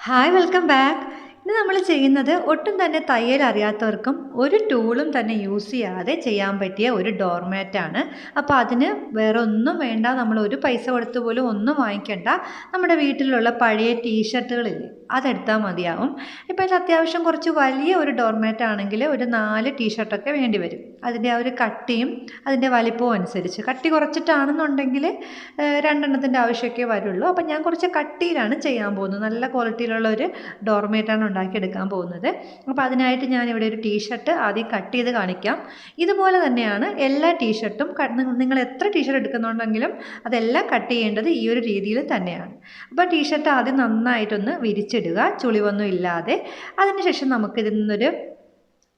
Hi welcome back. ഇന്ന് നമ്മൾ ചെയ്യുന്നത് ഒട്ടും തന്നെ തയ്യൽ അറിയാത്തവർക്കും ഒരു ടൂളും തന്നെ യൂസ് ചെയ്യാതെ ചെയ്യാൻ പറ്റിയ ഒരു ഡോർമാറ്റാണ്. അപ്പോൾ അതിന് വേറെ ഒന്നും വേണ്ട, നമ്മൾ ഒരു പൈസ കൊടുത്ത് പോലും ഒന്നും വാങ്ങിക്കണ്ട. നമ്മുടെ വീട്ടിലുള്ള പഴയ ടീഷർട്ടുകളില്ലേ, അതെടുത്താൽ മതിയാവും. ഇപ്പോൾ ഇത് അത്യാവശ്യം കുറച്ച് വലിയ ഒരു ഡോർമാറ്റ് ആണെങ്കിൽ ഒരു 4 ടീഷർട്ടൊക്കെ വേണ്ടി വരും. അതിൻ്റെ ആ ഒരു കട്ടിയും അതിൻ്റെ വലിപ്പവും അനുസരിച്ച്. കട്ടി കുറച്ചിട്ടാണെന്നുണ്ടെങ്കിൽ രണ്ടെണ്ണത്തിൻ്റെ ആവശ്യമൊക്കെ വരുള്ളൂ. അപ്പം ഞാൻ കുറച്ച് കട്ടിയിലാണ് ചെയ്യാൻ പോകുന്നത്. നല്ല ക്വാളിറ്റിയിലുള്ള ഒരു ഡോർമേറ്റാണ് ഉണ്ടാക്കിയെടുക്കാൻ പോകുന്നത്. അപ്പോൾ അതിനായിട്ട് ഞാനിവിടെ ഒരു ടീഷർട്ട് ആദ്യം കട്ട് ചെയ്ത് കാണിക്കാം. ഇതുപോലെ തന്നെയാണ് എല്ലാ ടീഷർട്ടും. നിങ്ങൾ എത്ര ടീഷർട്ട് എടുക്കുന്നുണ്ടെങ്കിലും അതെല്ലാം കട്ട് ചെയ്യേണ്ടത് ഈ ഒരു രീതിയിൽ തന്നെയാണ്. അപ്പോൾ ടീഷർട്ട് ആദ്യം നന്നായിട്ടൊന്ന് വിരിച്ചിടുക, ചുളിവൊന്നും ഇല്ലാതെ. അതിനുശേഷം നമുക്കിതിൽ നിന്നൊരു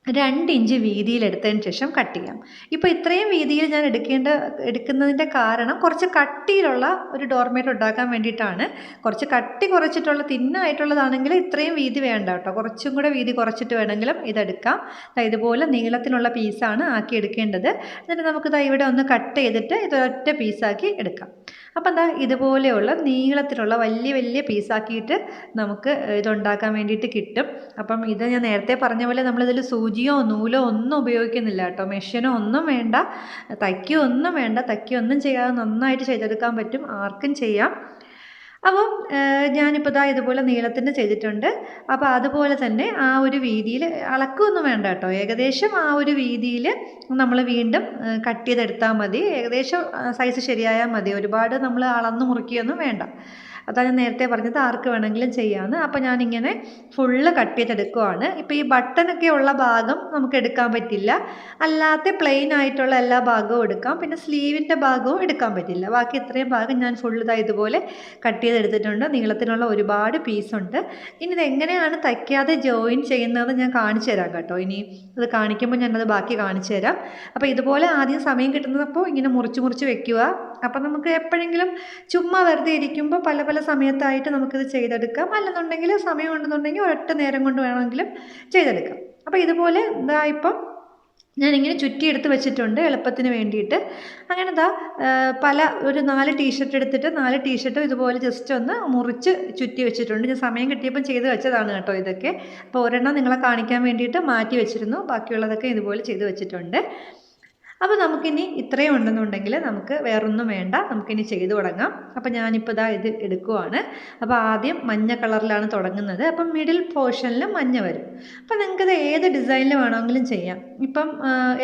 2 ഇഞ്ച് വീതിയിലെടുത്തതിന് ശേഷം കട്ട് ചെയ്യാം. ഇപ്പോൾ ഇത്രയും വീതിയിൽ ഞാൻ എടുക്കുന്നതിൻ്റെ കാരണം കുറച്ച് കട്ടിയിലുള്ള ഒരു ഡോർമേറ്റ് ഉണ്ടാക്കാൻ വേണ്ടിയിട്ടാണ്. കുറച്ച് കട്ടി കുറച്ചിട്ടുള്ള തിന്നായിട്ടുള്ളതാണെങ്കിൽ ഇത്രയും വീതി വേണ്ട കേട്ടോ. കുറച്ചും കൂടെ വീതി കുറച്ചിട്ട് വേണമെങ്കിലും ഇതെടുക്കാം. ഇതുപോലെ നീളത്തിലുള്ള പീസാണ് ആക്കി എടുക്കേണ്ടത്. എന്നിട്ട് നമുക്ക് ഇവിടെ ഒന്ന് കട്ട് ചെയ്തിട്ട് ഇതൊറ്റ പീസാക്കി എടുക്കാം. അപ്പം എന്താ ഇതുപോലെയുള്ള നീളത്തിലുള്ള വലിയ വലിയ പീസാക്കിയിട്ട് നമുക്ക് ഇതുണ്ടാക്കാൻ വേണ്ടിയിട്ട് കിട്ടും. അപ്പം ഇത് ഞാൻ നേരത്തെ പറഞ്ഞ പോലെ നമ്മളിതിൽ സൂചിയോ നൂലോ ഒന്നും ഉപയോഗിക്കുന്നില്ല കേട്ടോ. മെഷീനോ ഒന്നും വേണ്ട, തയ്ക്കുകയൊന്നും ചെയ്യാതെ നന്നായിട്ട് ചെയ്തെടുക്കാൻ പറ്റും, ആർക്കും ചെയ്യാം. അപ്പം ഞാനിപ്പോൾ ഇതുപോലെ നീളത്തിന് ചെയ്തിട്ടുണ്ട്. അപ്പോൾ അതുപോലെ തന്നെ ആ ഒരു വീതിയിൽ അളക്കൊന്നും വേണ്ട കേട്ടോ. ഏകദേശം ആ ഒരു വീതിയിൽ നമ്മൾ വീണ്ടും കട്ട് ചെയ്തെടുത്താൽ മതി. ഏകദേശം സൈസ് ശരിയായാൽ മതി. ഒരുപാട് നമ്മൾ അളന്ന് മുറിക്കുകയൊന്നും വേണ്ട. അതാണ് ഞാൻ നേരത്തെ പറഞ്ഞത്, ആർക്ക് വേണമെങ്കിലും ചെയ്യാമെന്ന്. അപ്പോൾ ഞാനിങ്ങനെ ഫുള്ള് കട്ട് ചെയ്തെടുക്കുവാണ്. ഇപ്പോൾ ഈ ബട്ടനൊക്കെ ഉള്ള ഭാഗം നമുക്ക് എടുക്കാൻ പറ്റില്ല. അല്ലാത്ത പ്ലെയിൻ ആയിട്ടുള്ള എല്ലാ ഭാഗവും എടുക്കാം. പിന്നെ സ്ലീവിൻ്റെ ഭാഗവും എടുക്കാൻ പറ്റില്ല. ബാക്കി ഇത്രയും ഭാഗം ഞാൻ ഫുള്ള് ഇതുപോലെ കട്ട് ചെയ്തെടുത്തിട്ടുണ്ട്. നീളത്തിനുള്ള ഒരുപാട് പീസുണ്ട്. ഇനി ഇതെങ്ങനെയാണ് തയ്ക്കാതെ ജോയിൻ ചെയ്യുന്നത് ഞാൻ കാണിച്ചു തരാം കേട്ടോ. ഇനി ഇത് കാണിക്കുമ്പോൾ ഞാനത് ബാക്കി കാണിച്ചു തരാം. അപ്പോൾ ഇതുപോലെ ആദ്യം സമയം കിട്ടുന്നപ്പോൾ ഇങ്ങനെ മുറിച്ച് വെക്കുക. അപ്പം നമുക്ക് എപ്പോഴെങ്കിലും ചുമ്മാ വെറുതെ ഇരിക്കുമ്പോൾ പല സമയത്തായിട്ട് നമുക്കിത് ചെയ്തെടുക്കാം. അല്ലെന്നുണ്ടെങ്കിൽ സമയം ഉണ്ടെന്നുണ്ടെങ്കിൽ ഒരൊറ്റ നേരം കൊണ്ട് വേണമെങ്കിലും ചെയ്തെടുക്കാം. അപ്പോൾ ഇതുപോലെ ഇപ്പം ഞാനിങ്ങനെ ചുറ്റിയെടുത്ത് വെച്ചിട്ടുണ്ട് എളുപ്പത്തിന് വേണ്ടിയിട്ട്. അങ്ങനെ ഒരു 4 ടീഷർട്ട് എടുത്തിട്ട് 4 ടീഷർട്ടും ഇതുപോലെ ജസ്റ്റ് ഒന്ന് മുറിച്ച് ചുറ്റി വെച്ചിട്ടുണ്ട്. ഞാൻ സമയം കിട്ടിയപ്പം ചെയ്ത് വെച്ചതാണ് കേട്ടോ ഇതൊക്കെ. അപ്പോൾ ഒരെണ്ണം നിങ്ങളെ കാണിക്കാൻ വേണ്ടിയിട്ട് മാറ്റി വെച്ചിരുന്നു. ബാക്കിയുള്ളതൊക്കെ ഇതുപോലെ ചെയ്ത് വെച്ചിട്ടുണ്ട്. അപ്പോൾ നമുക്കിനി ഇത്രയും ഉണ്ടെന്നുണ്ടെങ്കിൽ നമുക്ക് വേറൊന്നും വേണ്ട, നമുക്കിനി ചെയ്തു തുടങ്ങാം. അപ്പോൾ ഞാനിപ്പോൾ ഇത് എടുക്കുവാണ്. അപ്പോൾ ആദ്യം മഞ്ഞ കളറിലാണ് തുടങ്ങുന്നത്. അപ്പം മിഡിൽ പോർഷനിൽ മഞ്ഞ വരും. അപ്പോൾ നിങ്ങൾക്കിത് ഏത് ഡിസൈനിൽ വേണമെങ്കിലും ചെയ്യാം. ഇപ്പം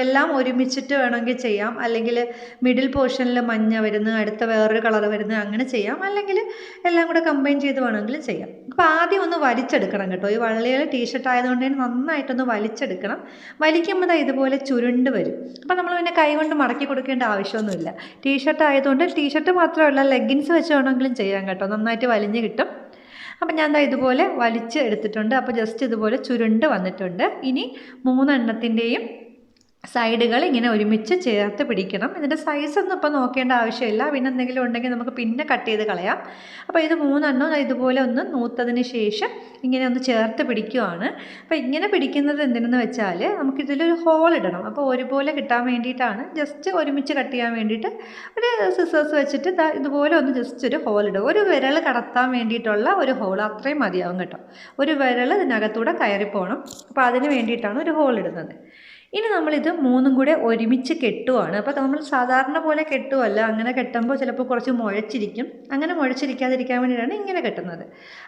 എല്ലാം ഒരുമിച്ചിട്ട് വേണമെങ്കിൽ ചെയ്യാം, അല്ലെങ്കിൽ മിഡിൽ പോർഷനിൽ മഞ്ഞ വരുന്നു, അടുത്ത വേറൊരു കളർ വരുന്നു, അങ്ങനെ ചെയ്യാം. അല്ലെങ്കിൽ എല്ലാം കൂടെ കമ്പൈൻ ചെയ്ത് വേണമെങ്കിലും ചെയ്യാം. അപ്പോൾ ആദ്യം ഒന്ന് വലിച്ചെടുക്കണം കേട്ടോ. ഈ വള്ളികൾ ടീഷർട്ട് ആയതുകൊണ്ട് തന്നെ നന്നായിട്ടൊന്ന് വലിച്ചെടുക്കണം. വലിക്കുമ്പോൾ ഇതുപോലെ ചുരുണ്ട് വരും. അപ്പോൾ നമ്മൾ കൈ കൊണ്ട് മടക്കി കൊടുക്കേണ്ട ആവശ്യമൊന്നുമില്ല. ടീഷർട്ട് ആയതുകൊണ്ട് ടീഷർട്ട് മാത്രമല്ല, ലെഗിൻസ് വെച്ച് വേണമെങ്കിലും ചെയ്യാം കേട്ടോ. നന്നായിട്ട് വലിഞ്ഞ് കിട്ടും. അപ്പം ഞാൻ ഇതുപോലെ വലിച്ച് എടുത്തിട്ടുണ്ട്. അപ്പോൾ ജസ്റ്റ് ഇതുപോലെ ചുരുണ്ട് വന്നിട്ടുണ്ട്. ഇനി 3 എണ്ണത്തിൻ്റെയും സൈഡുകൾ ഇങ്ങനെ ഒരുമിച്ച് ചേർത്ത് പിടിക്കണം. ഇതിൻ്റെ സൈസൊന്നും ഇപ്പോൾ നോക്കേണ്ട ആവശ്യമില്ല. പിന്നെ എന്തെങ്കിലും ഉണ്ടെങ്കിൽ നമുക്ക് പിന്നെ കട്ട് ചെയ്ത് കളയാം. അപ്പോൾ ഇത് 3 എണ്ണം ഇതുപോലെ ഒന്ന് നൂത്തതിന് ശേഷം ഇങ്ങനെ ഒന്ന് ചേർത്ത് പിടിക്കുവാണ്. അപ്പോൾ ഇങ്ങനെ പിടിക്കുന്നത് എന്തിനെന്ന് വെച്ചാൽ നമുക്കിതിലൊരു ഹോൾ ഇടണം. അപ്പോൾ ഒരുപോലെ കിട്ടാൻ വേണ്ടിയിട്ടാണ്. ജസ്റ്റ് ഒരുമിച്ച് കട്ട് ചെയ്യാൻ വേണ്ടിയിട്ട് ഒരു സിസേഴ്സ് വെച്ചിട്ട് ഇതുപോലെ ഒന്ന് ജസ്റ്റ് ഒരു ഹോൾ ഇടുക. ഒരു വിരൽ കടത്താൻ വേണ്ടിയിട്ടുള്ള ഒരു ഹോൾ, അത്രയും മതിയാവും കേട്ടോ. ഒരു വിരൽ ഇതിനകത്തൂടെ കയറിപ്പോകണം. അപ്പോൾ അതിന് വേണ്ടിയിട്ടാണ് ഒരു ഹോൾ ഇടുന്നത്. ഇനി നമ്മളിത് 3ഉം കൂടെ ഒരുമിച്ച് കെട്ടുവാണ്. അപ്പോൾ നമ്മൾ സാധാരണ പോലെ കെട്ടുമല്ല. അങ്ങനെ കെട്ടുമ്പോൾ ചിലപ്പോൾ കുറച്ച് മുഴച്ചിരിക്കും. അങ്ങനെ മുഴച്ചിരിക്കാതിരിക്കാൻ വേണ്ടിയിട്ടാണ് ഇങ്ങനെ കെട്ടുന്നത്.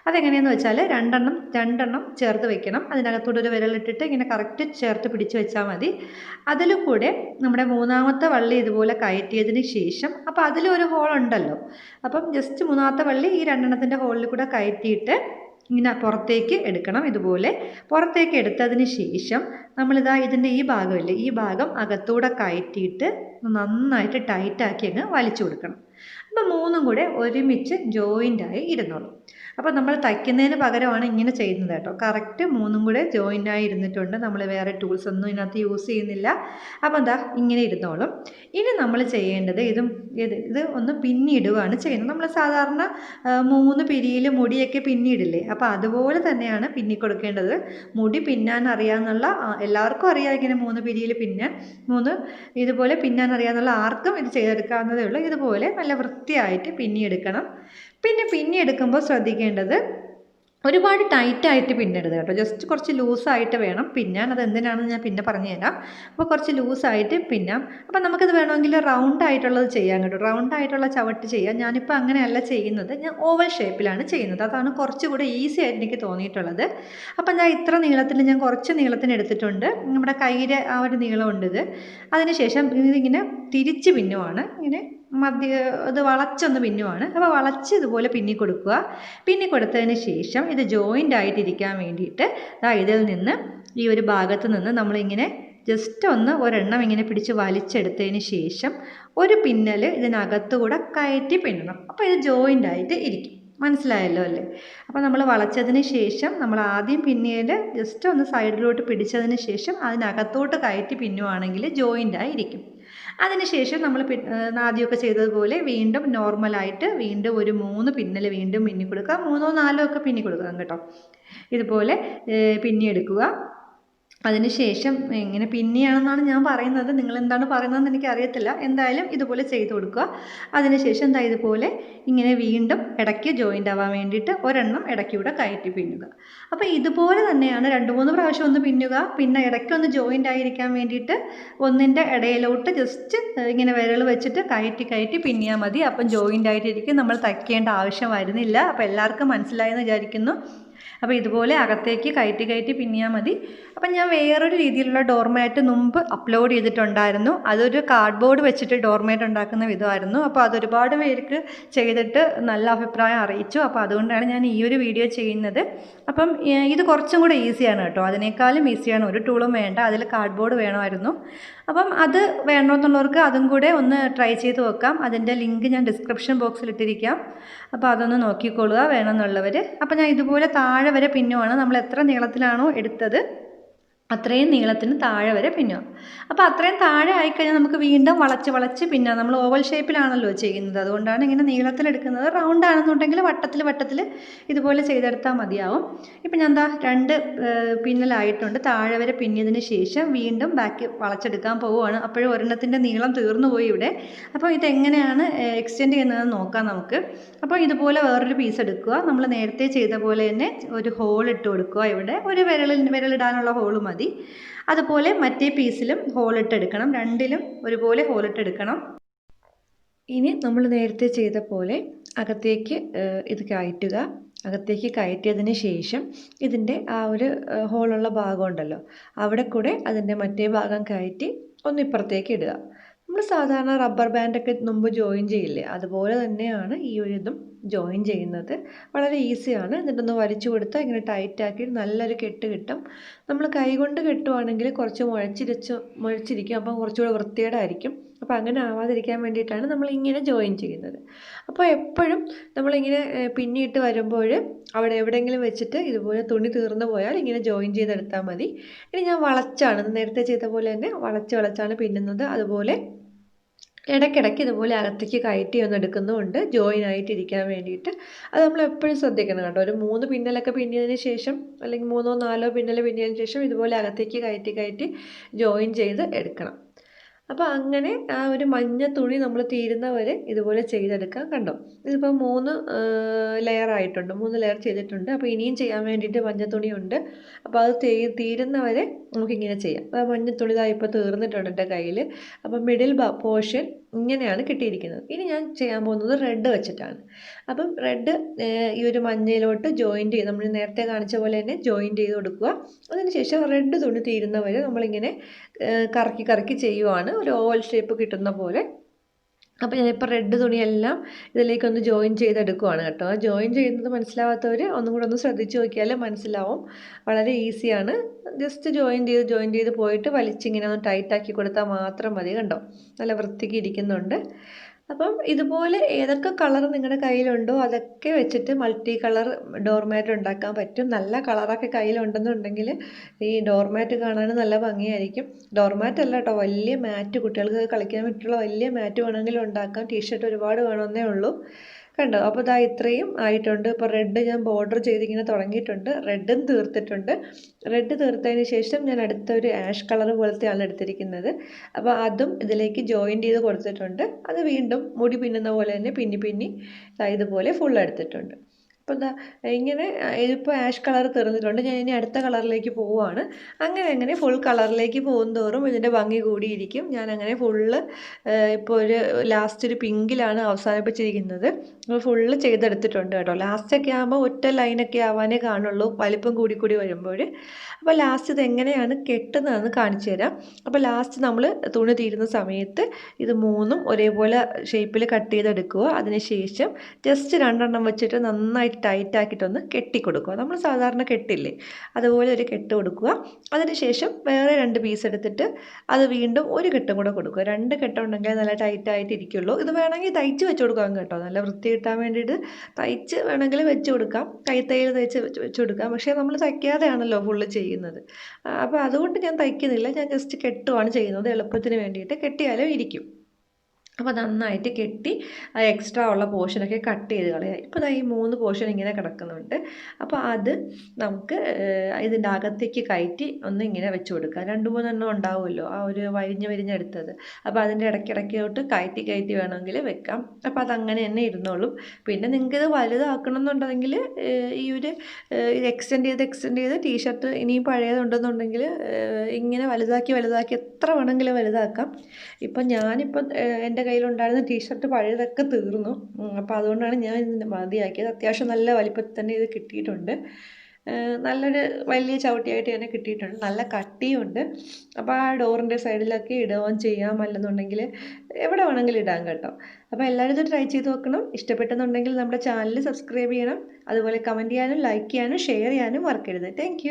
അതെങ്ങനെയെന്ന് വെച്ചാൽ രണ്ടെണ്ണം ചേർത്ത് വെക്കണം. അതിനകത്തൂടെ ഒരു വിരലിട്ടിട്ട് ഇങ്ങനെ കറക്റ്റ് ചേർത്ത് പിടിച്ച് വെച്ചാൽ മതി. അതിൽ കൂടെ നമ്മുടെ 3ാമത്തെ വള്ളി ഇതുപോലെ കയറ്റിയതിന് ശേഷം, അപ്പോൾ അതിലൊരു ഹോൾ ഉണ്ടല്ലോ, അപ്പം ജസ്റ്റ് 3ാമത്തെ വള്ളി ഈ 2 എണ്ണത്തിൻ്റെ ഹോളിൽ കൂടെ കയറ്റിയിട്ട് ഇങ്ങനെ പുറത്തേക്ക് എടുക്കണം. ഇതുപോലെ പുറത്തേക്ക് എടുത്തതിന് ശേഷം ഇതിൻ്റെ ഈ ഭാഗമില്ലേ, ഈ ഭാഗം അകത്തൂടെ കയറ്റിയിട്ട് നന്നായിട്ട് ടൈറ്റാക്കി അങ്ങ് വലിച്ചു കൊടുക്കണം. അപ്പോൾ 3ഉം കൂടെ ഒരുമിച്ച് ജോയിൻ്റായി ഇരുന്നോളും. അപ്പോൾ നമ്മൾ തയ്ക്കുന്നതിന് പകരമാണ് ഇങ്ങനെ ചെയ്യുന്നത് കേട്ടോ. കറക്റ്റ് 3ഉം കൂടെ ജോയിൻ്റായി ഇരുന്നിട്ടുണ്ട്. നമ്മൾ വേറെ ടൂൾസ് ഒന്നും ഇതിനകത്ത് യൂസ് ചെയ്യുന്നില്ല. അപ്പോൾ ഇങ്ങനെ ഇരുന്നോളും. ഇനി നമ്മൾ ചെയ്യേണ്ടത് ഇത് ഒന്ന് പിന്നിടുകയാണ് ചെയ്യുന്നത്. നമ്മൾ സാധാരണ 3 പിരിയിൽ മുടിയൊക്കെ പിന്നിടില്ലേ, അപ്പോൾ അതുപോലെ തന്നെയാണ് പിന്നി കൊടുക്കേണ്ടത്. മുടി പിന്നാൻ അറിയാമെന്നുള്ള എല്ലാവർക്കും അറിയാം. ഇങ്ങനെ 3 പിരിയിൽ പിന്നാൻ, 3 ഇതുപോലെ പിന്നാൻ അറിയാമെന്നുള്ള ആർക്കും ഇത് ചെയ്തെടുക്കാവുന്നതേ ഉള്ളൂ. ഇതുപോലെ നല്ല വൃത്തിയായിട്ട് പിന്നിയെടുക്കണം. പിന്നെ പിന്നിയെടുക്കുമ്പോൾ ശ്രദ്ധിക്കേണ്ടത് ഒരുപാട് ടൈറ്റായിട്ട് പിന്നരുത് കേട്ടോ, ജസ്റ്റ് കുറച്ച് ലൂസായിട്ട് വേണം പിന്നാൻ. അത് എന്തിനാണെന്ന് ഞാൻ പിന്നെ പറഞ്ഞു തരാം. അപ്പോൾ കുറച്ച് ലൂസായിട്ട് പിന്നാം. അപ്പോൾ നമുക്കിത് വേണമെങ്കിൽ റൗണ്ട് ആയിട്ടുള്ളത് ചെയ്യാം കേട്ടോ, റൗണ്ട് ആയിട്ടുള്ള ചവിട്ട് ചെയ്യാം. ഞാനിപ്പോൾ അങ്ങനെയല്ല ചെയ്യുന്നത്, ഞാൻ ഓവൽ ഷേപ്പിലാണ് ചെയ്യുന്നത്. അതാണ് കുറച്ചുകൂടി ഈസി ആയിട്ട് എനിക്ക് തോന്നിയിട്ടുള്ളത്. അപ്പം ഞാൻ ഇത്ര നീളത്തിൽ ഞാൻ കുറച്ച് നീളത്തിന് എടുത്തിട്ടുണ്ട്. നമ്മുടെ കയ്യിലെ ആ ഒരു നീളമുണ്ട് ഇത്. അതിനുശേഷം ഇതിങ്ങനെ തിരിച്ച് പിന്നുവാണ്, ഇങ്ങനെ ഇത് വളച്ചൊന്ന് പിന്നുവാണ്. അപ്പോൾ വളച്ച് ഇതുപോലെ പിന്നി കൊടുക്കുക. പിന്നി കൊടുത്തതിന് ശേഷം ഇത് ജോയിൻ്റ് ആയിട്ടിരിക്കാൻ വേണ്ടിയിട്ട് ഇതിൽ നിന്ന് ഈ ഒരു ഭാഗത്ത് നിന്ന് നമ്മളിങ്ങനെ ജസ്റ്റ് ഒന്ന് ഒരെണ്ണം ഇങ്ങനെ പിടിച്ച് വലിച്ചെടുത്തതിന് ശേഷം ഒരു പിന്നൽ ഇതിനകത്തുകൂടെ കയറ്റി പിന്നണം. അപ്പോൾ ഇത് ജോയിൻ്റ് ആയിട്ട് ഇരിക്കും. മനസ്സിലായല്ലോ അല്ലേ? അപ്പോൾ നമ്മൾ വളച്ചതിന് ശേഷം നമ്മൾ ആദ്യം പിന്നിയിൽ ജസ്റ്റ് ഒന്ന് സൈഡിലോട്ട് പിടിച്ചതിന് ശേഷം അതിനകത്തോട്ട് കയറ്റി പിന്നുവാണെങ്കിൽ ജോയിൻ്റ് ആയിരിക്കും. അതിനുശേഷം നമ്മൾ ആദ്യമൊക്കെ ചെയ്തതുപോലെ വീണ്ടും നോർമലായിട്ട് വീണ്ടും ഒരു 3 പിന്നൽ വീണ്ടും പിന്നി കൊടുക്കുക. 3ഓ 4ഓ ഒക്കെ പിന്നി കൊടുക്കാം കേട്ടോ. ഇതുപോലെ പിന്നിയെടുക്കുക. അതിനുശേഷം ഇങ്ങനെ പിന്നിയാണെന്നാണ് ഞാൻ പറയുന്നത്, നിങ്ങൾ എന്താണ് പറയുന്നതെന്ന് എനിക്കറിയത്തില്ല. എന്തായാലും ഇതുപോലെ ചെയ്ത് കൊടുക്കുക. അതിനുശേഷം ഇതുപോലെ ഇങ്ങനെ വീണ്ടും ഇടയ്ക്ക് ജോയിൻ്റ് ആവാൻ വേണ്ടിയിട്ട് ഒരെണ്ണം ഇടയ്ക്കൂടെ കയറ്റി പിന്നുക. അപ്പോൾ ഇതുപോലെ തന്നെയാണ് 2-3 പ്രാവശ്യം ഒന്ന് പിന്നുക. പിന്നെ ഇടയ്ക്കൊന്ന് ജോയിൻ്റ് ആയിരിക്കാൻ വേണ്ടിയിട്ട് ഒന്നിൻ്റെ ഇടയിലോട്ട് ജസ്റ്റ് ഇങ്ങനെ വിരൽ വെച്ചിട്ട് കയറ്റി പിന്നിയാൽ മതി. അപ്പം ജോയിൻ്റ് ആയിട്ടിരിക്കും, നമ്മൾ തയ്ക്കേണ്ട ആവശ്യം വരുന്നില്ല. അപ്പോൾ എല്ലാവർക്കും മനസ്സിലായെന്ന് വിചാരിക്കുന്നു. അപ്പോൾ ഇതുപോലെ അകത്തേക്ക് കയറ്റി പിന്നിയാൽ മതി. അപ്പം ഞാൻ വേറൊരു രീതിയിലുള്ള ഡോർമാറ്റ് മുമ്പ് അപ്ലോഡ് ചെയ്തിട്ടുണ്ടായിരുന്നു. അതൊരു കാർഡ്ബോർഡ് വെച്ചിട്ട് ഡോർമാറ്റ് ഉണ്ടാക്കുന്ന വിധമായിരുന്നു. അപ്പോൾ അതൊരുപാട് പേർക്ക് ചെയ്തിട്ട് നല്ല അഭിപ്രായം അറിയിച്ചു. അപ്പോൾ അതുകൊണ്ടാണ് ഞാൻ ഈ ഒരു വീഡിയോ ചെയ്യുന്നത്. അപ്പം ഇത് കുറച്ചും കൂടെ ഈസിയാണ് കേട്ടോ, അതിനേക്കാളും ഈസിയാണ്. ഒരു ടൂളും വേണ്ട, അതിൽ കാർഡ്ബോർഡ് വേണമായിരുന്നു. അപ്പം അത് വേണമെന്നുള്ളവർക്ക് അതും കൂടെ ഒന്ന് ട്രൈ ചെയ്ത് വെക്കാം. അതിൻ്റെ ലിങ്ക് ഞാൻ ഡിസ്ക്രിപ്ഷൻ ബോക്സിൽ ഇട്ടിരിക്കാം. അപ്പോൾ അതൊന്ന് നോക്കിക്കൊള്ളുക വേണമെന്നുള്ളവർ. അപ്പോൾ ഞാൻ ഇതുപോലെ താഴെ വരെ പിന്നുവാണ്. നമ്മൾ എത്ര നീളത്തിലാണോ എടുത്തത് അത്രയും നീളത്തിന് താഴെ വരെ പിന്നുക. അപ്പോൾ അത്രയും താഴെ ആയിക്കഴിഞ്ഞാൽ നമുക്ക് വീണ്ടും വളച്ച് പിന്നാം. നമ്മൾ ഓവൽ ഷേപ്പിലാണല്ലോ ചെയ്യുന്നത്, അതുകൊണ്ടാണ് ഇങ്ങനെ നീളത്തിലെടുക്കുന്നത്. റൗണ്ട് ആണെന്നുണ്ടെങ്കിൽ വട്ടത്തിൽ ഇതുപോലെ ചെയ്തെടുത്താൽ മതിയാവും. ഇപ്പം ഞാൻ 2 പിന്നലായിട്ടുണ്ട്. താഴെ വരെ പിന്നിയതിന് ശേഷം വീണ്ടും ബാക്ക് വളച്ചെടുക്കാൻ പോവുകയാണ്. അപ്പോഴും ഒരെണ്ണത്തിൻ്റെ നീളം തീർന്നു പോയി ഇവിടെ. അപ്പോൾ ഇതെങ്ങനെയാണ് എക്സ്റ്റെൻഡ് ചെയ്യുന്നതെന്ന് നോക്കാം നമുക്ക്. അപ്പോൾ ഇതുപോലെ വേറൊരു പീസ് എടുക്കുക. നമ്മൾ നേരത്തെ ചെയ്ത പോലെ തന്നെ ഒരു ഹോൾ ഇട്ട് കൊടുക്കുക. ഇവിടെ ഒരു വിരലിടാനുള്ള ഹോൾ മതി. അതുപോലെ മറ്റേ പീസിലും ഹോളിട്ടെടുക്കണം, രണ്ടിലും ഒരുപോലെ ഹോളിട്ടെടുക്കണം. ഇനി നമ്മൾ നേരത്തെ ചെയ്ത പോലെ അകത്തേക്ക് ഇത് കയറ്റുക. അകത്തേക്ക് കയറ്റിയതിന് ശേഷം ഇതിൻ്റെ ആ ഒരു ഹോളുള്ള ഭാഗം ഉണ്ടല്ലോ, അവിടെ കൂടെ അതിൻ്റെ മറ്റേ ഭാഗം കയറ്റി ഒന്ന് ഇപ്പുറത്തേക്ക് ഇടുക. നമ്മൾ സാധാരണ റബ്ബർ ബാൻഡൊക്കെ മുമ്പ് ജോയിൻ ചെയ്യില്ലേ, അതുപോലെ തന്നെയാണ് ഈ ഒരു ഇതും ജോയിൻ ചെയ്യുന്നത്. വളരെ ഈസിയാണ്. എന്നിട്ടൊന്ന് വലിച്ചു കൊടുത്താൽ ഇങ്ങനെ ടൈറ്റാക്കി നല്ലൊരു കെട്ട് കിട്ടും. നമ്മൾ കൈകൊണ്ട് കെട്ടുവാണെങ്കിൽ കുറച്ച് മുഴച്ചിരിക്കും, അപ്പം കുറച്ചുകൂടെ വൃത്തികേടായിരിക്കും. അപ്പോൾ അങ്ങനെ ആവാതിരിക്കാൻ വേണ്ടിയിട്ടാണ് നമ്മൾ ഇങ്ങനെ ജോയിൻ ചെയ്യുന്നത്. അപ്പോൾ എപ്പോഴും നമ്മളിങ്ങനെ പിന്നിയിട്ട് വരുമ്പോൾ അവിടെ എവിടെയെങ്കിലും വെച്ചിട്ട് ഇതുപോലെ തുണി തീർന്നു പോയാൽ ഇങ്ങനെ ജോയിൻ ചെയ്തെടുത്താൽ മതി. ഇനി ഞാൻ വളച്ചാണ് നേരത്തെ ചെയ്ത പോലെ തന്നെ വളച്ചാണ് പിന്നുന്നത്. അതുപോലെ ഇടയ്ക്കിടയ്ക്ക് ഇതുപോലെ അകത്തേക്ക് കയറ്റി ഒന്ന് എടുക്കുന്നുമുണ്ട് ജോയിൻ ആയിട്ടിരിക്കാൻ വേണ്ടിയിട്ട്. അത് നമ്മൾ എപ്പോഴും ശ്രദ്ധിക്കണം കേട്ടോ. ഒരു 3 പിന്നലൊക്കെ പിന്നിയതിന് ശേഷം, അല്ലെങ്കിൽ 3ഓ 4ഓ പിന്നൽ പിന്നിയതിന് ശേഷം ഇതുപോലെ അകത്തേക്ക് കയറ്റി ജോയിൻ ചെയ്ത് എടുക്കണം. അപ്പോൾ അങ്ങനെ ആ ഒരു മഞ്ഞ തുണി നമ്മൾ തീരുന്നവരെ ഇതുപോലെ ചെയ്തെടുക്കാം. കണ്ടോ, ഇതിപ്പോൾ 3 ലെയർ ആയിട്ടുണ്ട്, 3 ലെയർ ചെയ്തിട്ടുണ്ട്. അപ്പോൾ ഇനിയും ചെയ്യാൻ വേണ്ടിയിട്ട് മഞ്ഞ തുണിയുണ്ട്. അപ്പോൾ അത് തീരുന്നവരെ നമുക്കിങ്ങനെ ചെയ്യാം. ആ മഞ്ഞ തുണി ഇപ്പോൾ തീർന്നിട്ടുണ്ട് എൻ്റെ കയ്യിൽ. അപ്പോൾ മിഡിൽ പോർഷൻ ഇങ്ങനെയാണ് കിട്ടിയിരിക്കുന്നത്. ഇനി ഞാൻ ചെയ്യാൻ പോകുന്നത് റെഡ് വെച്ചിട്ടാണ്. അപ്പം റെഡ് ഈ ഒരു മഞ്ഞയിലോട്ട് ജോയിൻറ്റ് ചെയ്ത് നമ്മൾ നേരത്തെ കാണിച്ച പോലെ തന്നെ ജോയിൻറ്റ് ചെയ്ത് കൊടുക്കുക. അതിനുശേഷം റെഡ് തുണി തീരുന്നവരെ നമ്മളിങ്ങനെ കറക്കി ചെയ്യുവാണ്, ഒരു ഓവൽ ഷേപ്പ് കിട്ടുന്ന പോലെ. അപ്പോൾ ഞാനിപ്പോൾ റെഡ് തുണിയെല്ലാം ഇതിലേക്കൊന്ന് ജോയിൻ ചെയ്തെടുക്കുവാണ് കേട്ടോ. ആ ജോയിൻ ചെയ്യുന്നത് മനസ്സിലാവാത്തവർ ഒന്നും കൂടെ ഒന്ന് ശ്രദ്ധിച്ച് നോക്കിയാൽ മനസ്സിലാവും. വളരെ ഈസിയാണ്. ജസ്റ്റ് ജോയിൻ ചെയ്ത് പോയിട്ട് വലിച്ചിങ്ങനെ ഒന്ന് ടൈറ്റാക്കി കൊടുത്താൽ മാത്രം മതി. കണ്ടോ, നല്ല വൃത്തിക്ക് ഇരിക്കുന്നുണ്ട്. അപ്പം ഇതുപോലെ ഏതൊക്കെ കളർ നിങ്ങളുടെ കയ്യിലുണ്ടോ അതൊക്കെ വെച്ചിട്ട് മൾട്ടി കളർ ഡോർമാറ്റ് ഉണ്ടാക്കാൻ പറ്റും. നല്ല കളറൊക്കെ കയ്യിലുണ്ടെന്നുണ്ടെങ്കിൽ ഈ ഡോർമാറ്റ് കാണാൻ നല്ല ഭംഗിയായിരിക്കും. ഡോർമാറ്റ് അല്ല കേട്ടോ, വലിയ മാറ്റ്, കുട്ടികൾക്ക് കളിക്കാൻ പറ്റുള്ള വലിയ മാറ്റ് വേണമെങ്കിലും ഉണ്ടാക്കാം. ടീഷർട്ട് ഒരുപാട് വേണമെന്നേ ഉള്ളൂ. കണ്ടോ, അപ്പോൾ ഇതാ ഇത്രയും ആയിട്ടുണ്ട്. ഇപ്പോൾ റെഡ് ഞാൻ ബോർഡർ ചെയ്തിങ്ങനെ തുടങ്ങിയിട്ടുണ്ട്. റെഡും തീർത്തിട്ടുണ്ട്. റെഡ് തീർത്തതിന് ശേഷം ഞാൻ അടുത്തൊരു ആഷ് കളർ പോലത്തെയാണ് എടുത്തിരിക്കുന്നത്. അപ്പോൾ അതും ഇതിലേക്ക് ജോയിൻ ചെയ്ത് കൊടുത്തിട്ടുണ്ട്. അത് വീണ്ടും മുടി പിന്നുന്ന പോലെ തന്നെ പിന്നി ഇതുപോലെ ഫുൾ എടുത്തിട്ടുണ്ട്. അപ്പോൾ ഇതാ ഇങ്ങനെ ഇതിപ്പോൾ ആഷ് കളർ തീർന്നിട്ടുണ്ട്. ഞാൻ ഇനി അടുത്ത കളറിലേക്ക് പോവുകയാണ്. അങ്ങനെ ഫുൾ കളറിലേക്ക് പോകുന്തോറും ഇതിൻ്റെ ഭംഗി കൂടിയിരിക്കും. ഞാൻ അങ്ങനെ ഫുള്ള് ഇപ്പോൾ ഒരു ലാസ്റ്റ് ഒരു പിങ്കിലാണ് അവസാനിപ്പിച്ചിരിക്കുന്നത്. അപ്പോൾ ഫുള്ള് ചെയ്തെടുത്തിട്ടുണ്ട് കേട്ടോ. ലാസ്റ്റൊക്കെ ആകുമ്പോൾ ഒറ്റ ലൈനൊക്കെ ആവാനേ കാണുള്ളൂ വലിപ്പം കൂടി വരുമ്പോൾ. അപ്പോൾ ലാസ്റ്റ് ഇത് എങ്ങനെയാണ് കെട്ടുന്നതെന്ന് കാണിച്ചു തരാം. അപ്പോൾ ലാസ്റ്റ് നമ്മൾ തുണി തീരുന്ന സമയത്ത് ഇത് മൂന്നും ഒരേപോലെ ഷേപ്പിൽ കട്ട് ചെയ്തെടുക്കുക. അതിനുശേഷം ജസ്റ്റ് 2 എണ്ണം വെച്ചിട്ട് നന്നായിട്ട് ടൈറ്റ് ആക്കിയിട്ടൊന്ന് കെട്ടിക്കൊടുക്കുക. നമ്മൾ സാധാരണ കെട്ടില്ലേ അതുപോലെ ഒരു കെട്ട് കൊടുക്കുക. അതിനുശേഷം വേറെ 2 പീസ് എടുത്തിട്ട് അത് വീണ്ടും ഒരു കെട്ടും കൂടെ കൊടുക്കുക. 2 കെട്ടുണ്ടെങ്കിൽ നല്ല ടൈറ്റായിട്ട് ഇരിക്കുള്ളൂ. ഇത് വേണമെങ്കിൽ തയ്ച്ച് വെച്ച് കൊടുക്കാം കേട്ടോ. നല്ല വൃത്തി കിട്ടാൻ വേണ്ടിയിട്ട് തയ്ച്ച് വേണമെങ്കിൽ വെച്ച് കൊടുക്കാം. കൈത്തയ്യൽ തയ്ച്ച് വെച്ച് കൊടുക്കാം. പക്ഷേ നമ്മൾ തയ്ക്കാതെയാണല്ലോ ഫുള്ള് ചെയ്യുന്നത്. അപ്പോൾ അതുകൊണ്ട് ഞാൻ തയ്ക്കുന്നില്ല. ഞാൻ ജസ്റ്റ് കെട്ടുവാണ് ചെയ്യുന്നത്. എളുപ്പത്തിന് വേണ്ടിയിട്ട് കെട്ടിയാലും ഇരിക്കും. അപ്പോൾ നന്നായിട്ട് കെട്ടി എക്സ്ട്രാ ഉള്ള പോർഷനൊക്കെ കട്ട് ചെയ്ത് കളയുക. ഇപ്പോൾ ഈ 3 പോർഷൻ ഇങ്ങനെ കിടക്കുന്നുണ്ട്. അപ്പോൾ അത് നമുക്ക് ഇതിൻ്റെ അകത്തേക്ക് കയറ്റി ഒന്ന് ഇങ്ങനെ വെച്ച് കൊടുക്കുക. 2-3 എണ്ണം ഉണ്ടാവുമല്ലോ ആ ഒരു വരിഞ്ഞെടുത്തത്. അപ്പോൾ അതിൻ്റെ ഇടയ്ക്കിടയ്ക്കോട്ട് കയറ്റി വേണമെങ്കിൽ വെക്കാം. അപ്പോൾ അതങ്ങനെ തന്നെ ഇരുന്നോളും. പിന്നെ നിങ്ങൾക്ക് ഇത് വലുതാക്കണം എന്നുണ്ടെങ്കിൽ ഈ ഒരു എക്സ്റ്റെൻഡ് ചെയ്ത് ടീഷർട്ട് ഇനിയും പഴയതുണ്ടെന്നുണ്ടെങ്കിൽ ഇങ്ങനെ വലുതാക്കി എത്ര വേണമെങ്കിലും വലുതാക്കാം. ഇപ്പം ഞാനിപ്പം എൻ്റെ കയ്യിലുണ്ടായിരുന്ന ടീഷർട്ട് പഴയതൊക്കെ തീർന്നു. അപ്പോൾ അതുകൊണ്ടാണ് ഞാൻ ഇതിൻ്റെ മതിയാക്കിയത്. അത്യാവശ്യം നല്ല വലിപ്പത്തിൽ തന്നെ ഇത് കിട്ടിയിട്ടുണ്ട്. നല്ലൊരു വലിയ ചവിട്ടിയായിട്ട് തന്നെ കിട്ടിയിട്ടുണ്ട്. നല്ല കട്ടിയുണ്ട്. അപ്പോൾ ആ ഡോറിൻ്റെ സൈഡിലൊക്കെ ഇടുകയും ചെയ്യാം. അല്ലെന്നുണ്ടെങ്കിൽ എവിടെ വേണമെങ്കിലും ഇടാം കേട്ടോ. അപ്പോൾ എല്ലാവരും ഇത് ട്രൈ ചെയ്ത് നോക്കണം. ഇഷ്ടപ്പെട്ടെന്നുണ്ടെങ്കിൽ നമ്മുടെ ചാനൽ സബ്സ്ക്രൈബ് ചെയ്യണം. അതുപോലെ കമൻറ്റ് ചെയ്യാനും ലൈക്ക് ചെയ്യാനും ഷെയർ ചെയ്യാനും മറക്കരുത്. Thank you.